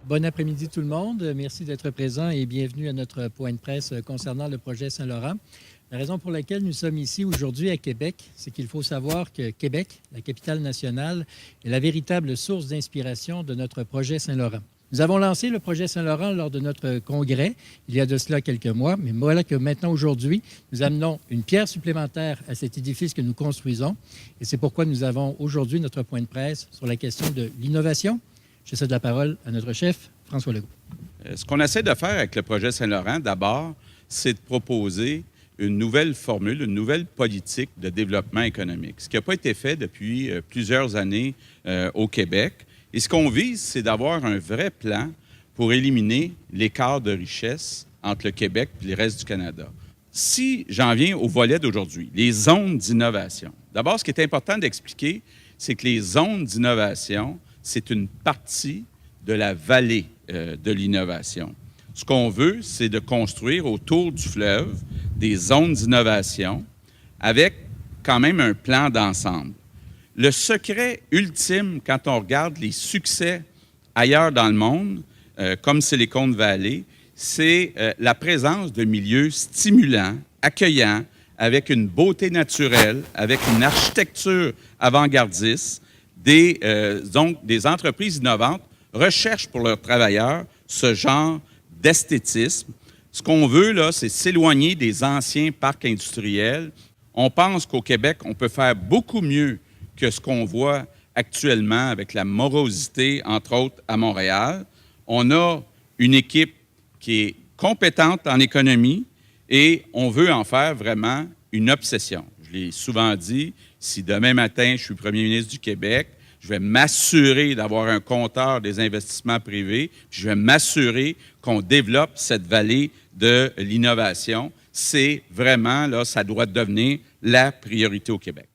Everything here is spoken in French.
Bon après-midi tout le monde. Merci d'être présent et bienvenue à notre point de presse concernant le projet Saint-Laurent. La raison pour laquelle nous sommes ici aujourd'hui à Québec, c'est qu'il faut savoir que Québec, la capitale nationale, est la véritable source d'inspiration de notre projet Saint-Laurent. Nous avons lancé le projet Saint-Laurent lors de notre congrès, il y a de cela quelques mois, mais voilà que maintenant, aujourd'hui, nous amenons une pierre supplémentaire à cet édifice que nous construisons. Et c'est pourquoi nous avons aujourd'hui notre point de presse sur la question de l'innovation. Je cède la parole à notre chef, François Legault. Ce qu'on essaie de faire avec le projet Saint-Laurent, d'abord, c'est de proposer une nouvelle formule, une nouvelle politique de développement économique, ce qui n'a pas été fait depuis plusieurs années au Québec. Et ce qu'on vise, c'est d'avoir un vrai plan pour éliminer l'écart de richesse entre le Québec et le reste du Canada. Si j'en viens au volet d'aujourd'hui, les zones d'innovation. D'abord, ce qui est important d'expliquer, c'est que les zones d'innovation, c'est une partie de la vallée de l'innovation. Ce qu'on veut, c'est de construire autour du fleuve des zones d'innovation avec quand même un plan d'ensemble. Le secret ultime, quand on regarde les succès ailleurs dans le monde, comme Silicon Valley, c'est la présence de milieux stimulants, accueillants, avec une beauté naturelle, avec une architecture avant-gardiste. Donc, des entreprises innovantes recherchent pour leurs travailleurs ce genre d'esthétisme. Ce qu'on veut, là, c'est s'éloigner des anciens parcs industriels. On pense qu'au Québec, on peut faire beaucoup mieux que ce qu'on voit actuellement avec la morosité, entre autres, à Montréal. On a une équipe qui est compétente en économie et on veut en faire vraiment une obsession. Je l'ai souvent dit, si demain matin, je suis premier ministre du Québec, je vais m'assurer d'avoir un compteur des investissements privés, puis je vais m'assurer qu'on développe cette vallée de l'innovation. C'est vraiment, là, ça doit devenir la priorité au Québec.